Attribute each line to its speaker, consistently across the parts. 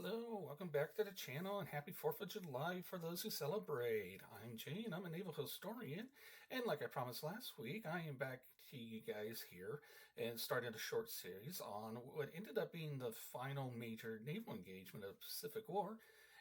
Speaker 1: Hello, welcome back to the channel and happy 4th of July for those who celebrate. I'm Jane, I'm a naval historian, and like I promised last week, I am back to you guys here and started a short series on what ended up being the final major naval engagement of the Pacific War,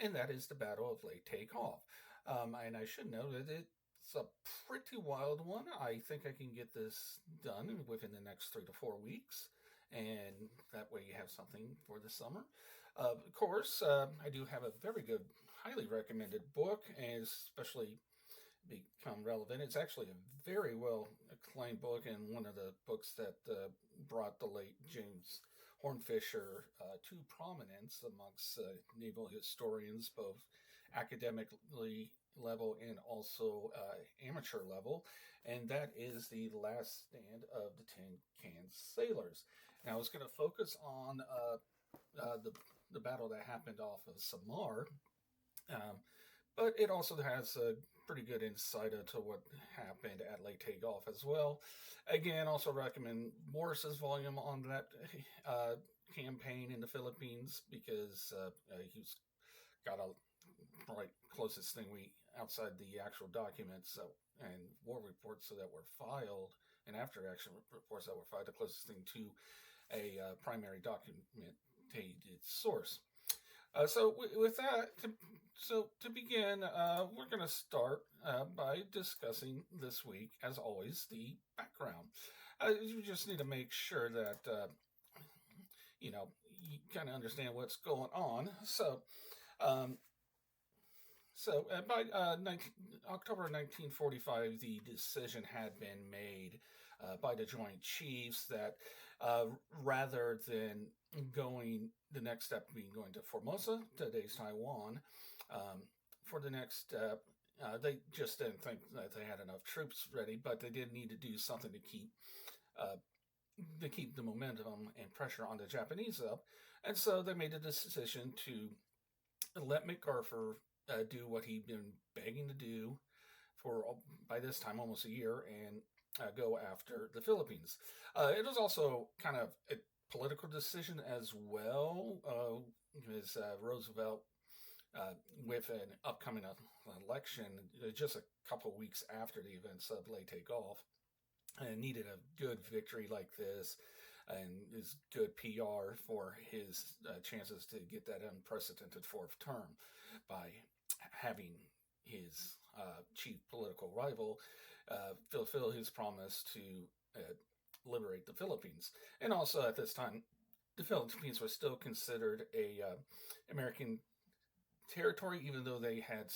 Speaker 1: and that is the Battle of Leyte Gulf. And I should note that it's a pretty wild one. I think I can get this done within the next 3 to 4 weeks, and that way you have something for the summer. Of course, I do have a very good, highly recommended book, and especially become relevant. It's actually a very well acclaimed book, and one of the books that brought the late James Hornfisher to prominence amongst naval historians, both academically level and also amateur level, and that is The Last Stand of the Tin Can Sailors. Now, I was going to focus on the battle that happened off of Samar, um, but it also has a pretty good insight into what happened at Leyte Gulf as well. Again, also recommend Morris's volume on that campaign in the Philippines because he's got a right closest thing we outside the actual documents and war reports that were filed and after action reports that were filed, the closest thing to a primary documented source. With that, to begin, we're going to start by discussing this week, as always, the background. You just need to make sure that you kind of understand what's going on. Um, by October 1945, the decision had been made by the Joint Chiefs that rather than going the next step being going to Formosa, today's Taiwan, for the next step, they just didn't think that they had enough troops ready, but they did need to do something to keep the momentum and pressure on the Japanese up, and so they made the decision to let MacArthur do what he'd been begging to do for, by this time, almost a year, and go after the Philippines. It was also kind of a political decision as well, because Roosevelt, with an upcoming election just a couple of weeks after the events of Leyte Gulf, and needed a good victory like this and is good PR for his chances to get that unprecedented fourth term by having his chief political rival fulfill his promise to liberate the Philippines. And also at this time, the Philippines was still considered a American territory, even though they had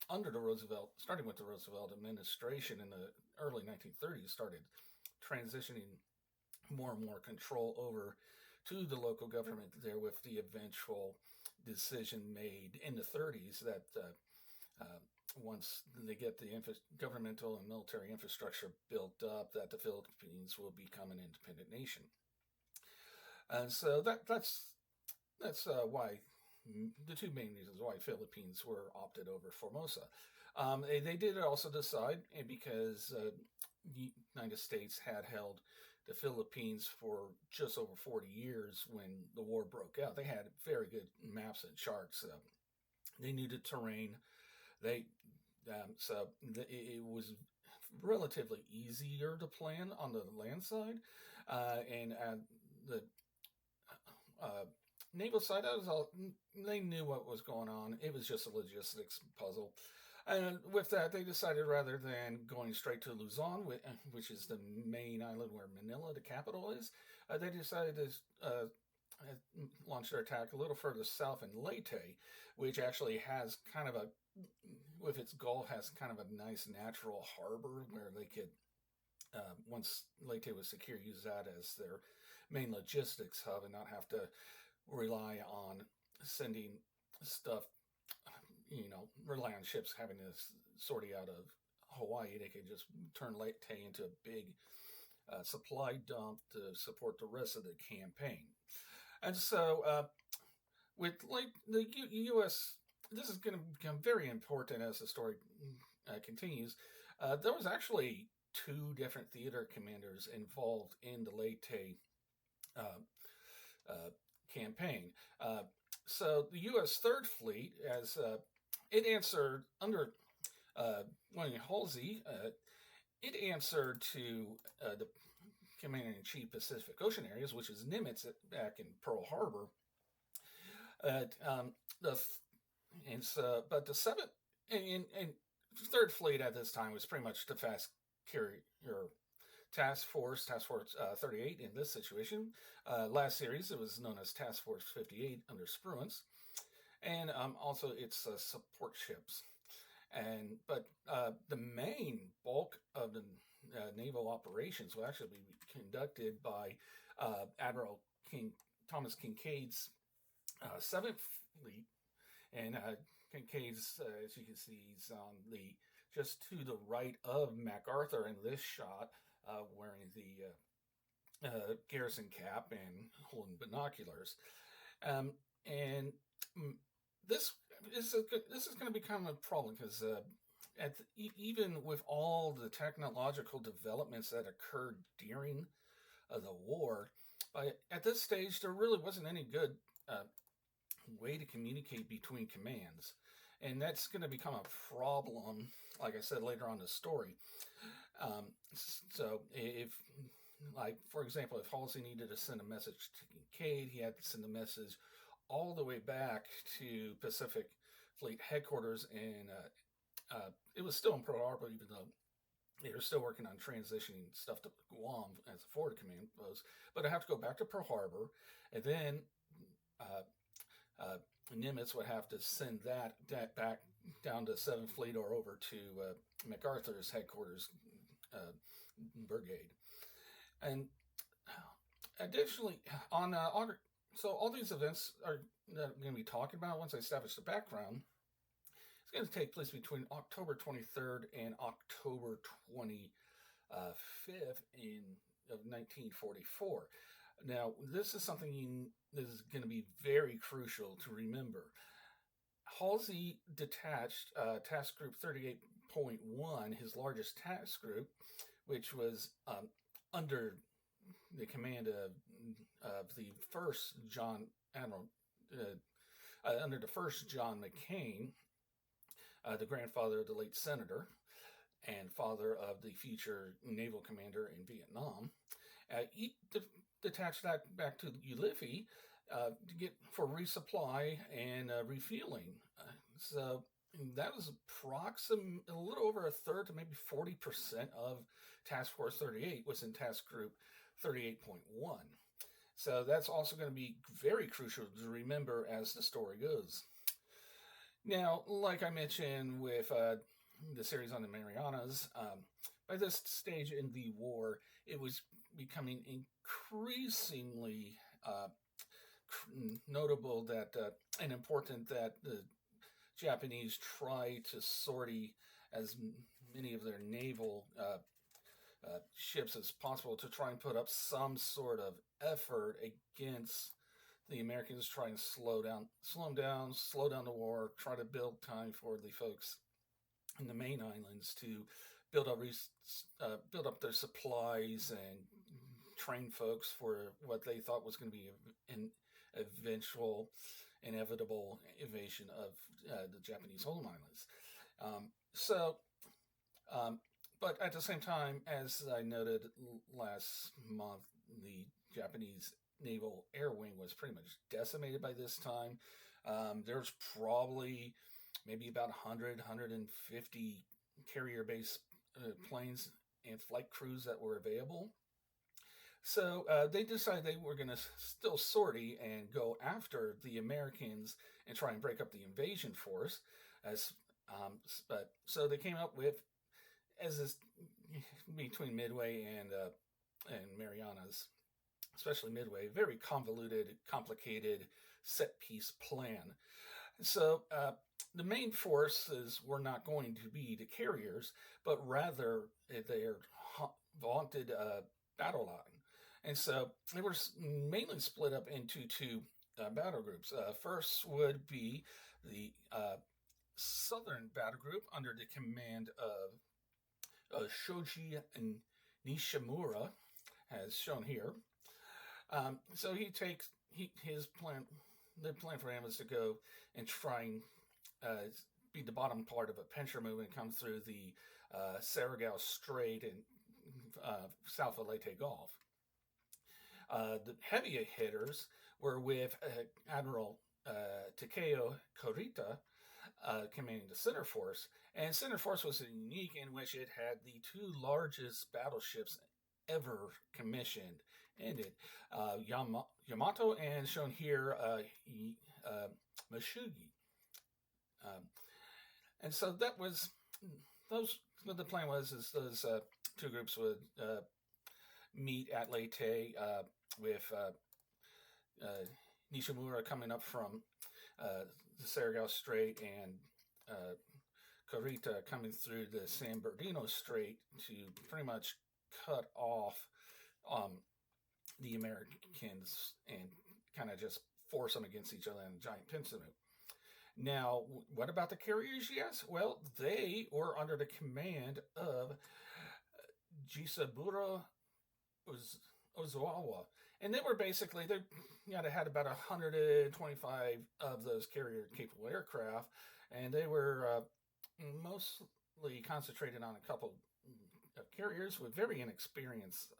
Speaker 1: under the Roosevelt, starting with the Roosevelt administration in the early 1930s, started transitioning more and more control over to the local government there, with the eventual decision made in the 30s that once they get the governmental and military infrastructure built up, that the Philippines will become an independent nation. And so that's why the two main reasons why Philippines were opted over Formosa. They did also decide, because the United States had held the Philippines for just over 40 years when the war broke out. They had very good maps and charts. They knew the terrain. It was relatively easier to plan on the land side, and the naval side, they knew what was going on. It was just a logistics puzzle. And with that, they decided rather than going straight to Luzon, which is the main island where Manila, the capital, is, they decided to launch their attack a little further south in Leyte, which actually has kind of with its gulf, has kind of a nice natural harbor where they could, once Leyte was secure, use that as their main logistics hub and not have to rely on sending stuff, rely on ships having to sort it out of Hawaii. They could just turn Leyte into a big supply dump to support the rest of the campaign. And so with the U.S., this is going to become very important as the story continues. There was actually two different theater commanders involved in the Leyte campaign. so the U.S. Third Fleet, as it answered under William Halsey, it answered to the Commander-in-Chief Pacific Ocean Areas, which is Nimitz back in Pearl Harbor. The and so, but the seventh and Third Fleet at this time was pretty much the fast carrier Task Force 38 in this situation. Last series, it was known as Task Force 58 under Spruance, and also its support ships. But the main bulk of the naval operations will actually be conducted by Admiral Thomas Kinkaid's Seventh Fleet, and Kinkaid's, as you can see, he's on the just to the right of MacArthur in this shot, wearing the garrison cap and holding binoculars, and this is going to become a problem because even with all the technological developments that occurred during the war, at this stage there really wasn't any good way to communicate between commands, and that's going to become a problem, like I said, later on in the story. So if, like, for example, if Halsey needed to send a message to Kinkaid, he had to send a message all the way back to Pacific Fleet headquarters, and it was still in Pearl Harbor, even though they were still working on transitioning stuff to Guam as a forward command post. But I have to go back to Pearl Harbor, and then Nimitz would have to send that back down to 7th Fleet or over to MacArthur's headquarters brigade. And additionally, on so all these events are going to be talking about once I establish the background. It's going to take place between October 23rd and October 25th of 1944. Now, this is something that is going to be very crucial to remember. Halsey detached Task Group 38.1, his largest task group, which was under the command of the first under the first John McCain, the grandfather of the late senator and father of the future naval commander in Vietnam. He detached that back to Ulithi to get for resupply and refueling. So that was approximately a little over a third to maybe 40% of Task Force 38 was in Task Group 38.1. So that's also going to be very crucial to remember as the story goes. Now, like I mentioned with the series on the Marianas, by this stage in the war, it was becoming increasingly notable that and important that the Japanese try to sortie as many of their naval ships as possible to try and put up some sort of effort against the Americans, trying to slow down the war, try to build time for the folks in the main islands to build up their supplies and train folks for what they thought was going to be an eventual, inevitable invasion of the Japanese home islands. But at the same time, as I noted last month, the Japanese Naval Air Wing was pretty much decimated by this time. There's probably maybe about 150 carrier-based planes and flight crews that were available. So they decided they were going to still sortie and go after the Americans and try and break up the invasion force. So they came up with, as is between Midway and Marianas, especially Midway, very convoluted, complicated set-piece plan. So the main forces were not going to be the carriers, but rather their vaunted battle line. And so they were mainly split up into two battle groups. First would be the Southern Battle Group under the command of Shoji Nishimura, as shown here. So his plan the plan for him was to go and try and be the bottom part of a pincher move and come through the Saragao Strait and south of Leyte Gulf. The heavier hitters were with Admiral Takeo Kurita commanding the center force. And center force was unique in which it had the two largest battleships ever commissioned in it. Yamato and shown here, Mishugi. And so that was those. What the plan was is those two groups would meet at Leyte with Nishimura coming up from the Saragao Strait and Kurita coming through the San Bernardino Strait to pretty much cut off the Americans and kind of just force them against each other in a giant pincer move. Now, what about the carriers? Yes, well, they were under the command of Jisaburo Ozawa. And they were basically, they had about 125 of those carrier-capable aircraft, and they were mostly concentrated on a couple of carriers with very inexperienced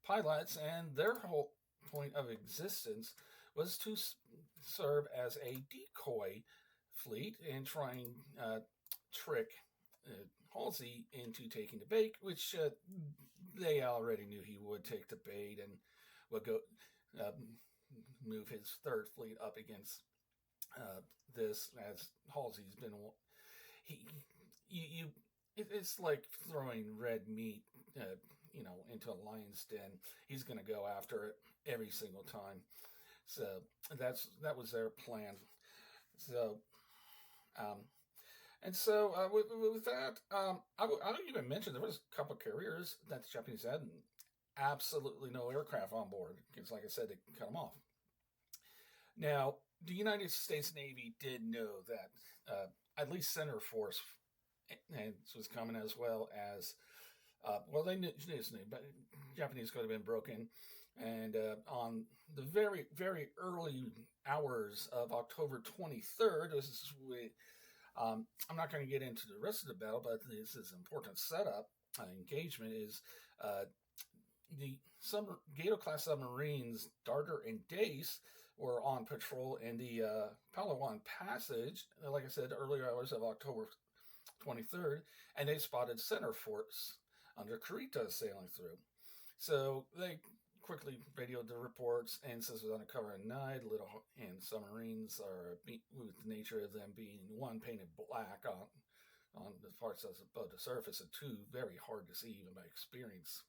Speaker 1: pilots, and their whole point of existence was to serve as a decoy fleet and try and trick Halsey into taking the bait, which they already knew he would take the bait and would go move his third fleet up against this, as Halsey's been. It's like throwing red meat, into a lion's den. He's going to go after it every single time. So that was their plan. So, with that, I don't even mention there was a couple of carriers that the Japanese had, and absolutely no aircraft on board because, like I said, they cut them off. Now, the United States Navy did know that at least center force was coming, as well as they knew, but Japanese could have been broken. And on the very, very early hours of October 23rd, this is I'm not going to get into the rest of the battle, but this is an important setup. Engagement is the Gato-class submarines Darter and Dace were on patrol in the Palawan Passage, like I said, earlier hours of October 23rd, and they spotted center force under Kurita sailing through. So they quickly radioed the reports and says it was undercover at night. And submarines are, with the nature of them being one painted black on the parts that's above the surface, and two very hard to see even by experience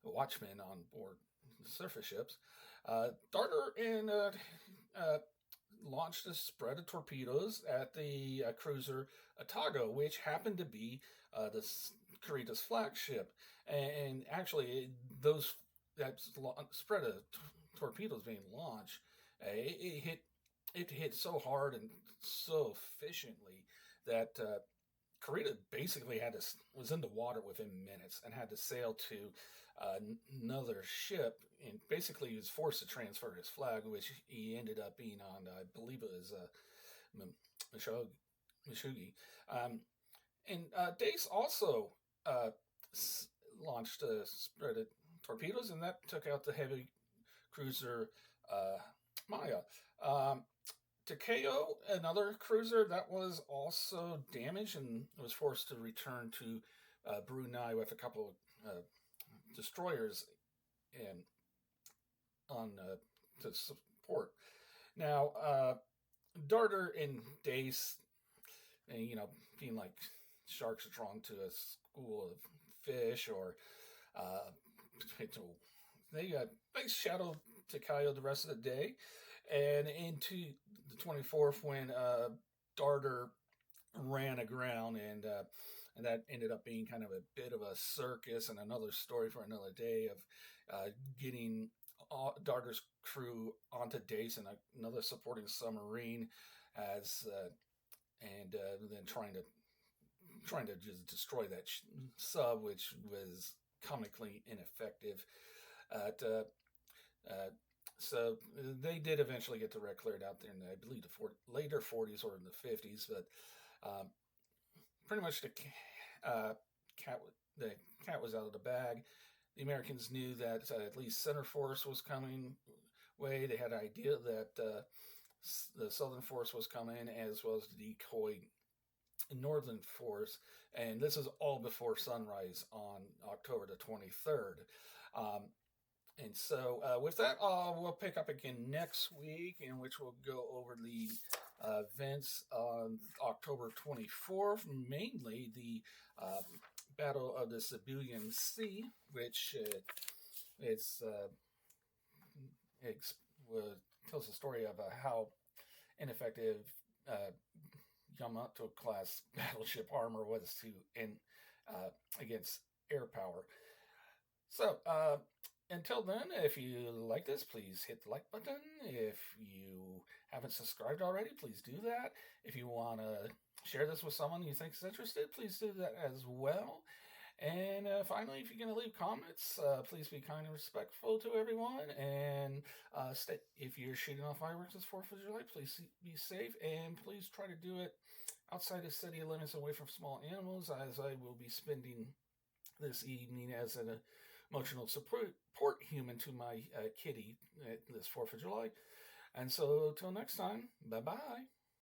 Speaker 1: watchmen on board surface ships. Darter and launched a spread of torpedoes at the cruiser Otago, which happened to be the Kurita's flagship. And actually, that spread of torpedoes being launched, it hit so hard and so efficiently that Kurita basically was in the water within minutes and had to sail to another ship, and basically he was forced to transfer his flag, which he ended up being on, I believe it was Mishugi. And Dace also launched a spread of torpedoes, and that took out the heavy cruiser Maya. Takeo, another cruiser that was also damaged and was forced to return to Brunei with a couple of destroyers and to support. Now, Darter and Dace, being like sharks are drawn to a school of fish, or they shadowed Takeo the rest of the day, and into the 24th when Darter ran aground, and that ended up being kind of a bit of a circus and another story for another day of getting Darter's crew onto Dace and another supporting submarine, and then trying to just destroy that sub, which was comically ineffective. So they did eventually get the wreck cleared out there in, I believe, the later 40s or in the 50s. But um, pretty much uh, cat the cat was out of the bag. The Americans knew that at least Center Force was coming way. They had an idea that the Southern Force was coming, as well as the decoy Northern Force, and this is all before sunrise on October the 23rd. Um, and so, with that, we'll pick up again next week, in which we'll go over the events on October 24th, mainly the Battle of the Sibuyan Sea, which it's ex- tells the story of how ineffective uh, Yamato class battleship armor was to in against air power. So until then, if you like this, please hit the like button. If you haven't subscribed already, please do that. If you want to share this with someone you think is interested, please do that as well. And finally, if you're going to leave comments, please be kind and respectful to everyone. And if you're shooting off fireworks this 4th of July, please be safe. And please try to do it outside the city limits, away from small animals, as I will be spending this evening as an emotional support human to my kitty this 4th of July. And so, till next time, bye-bye.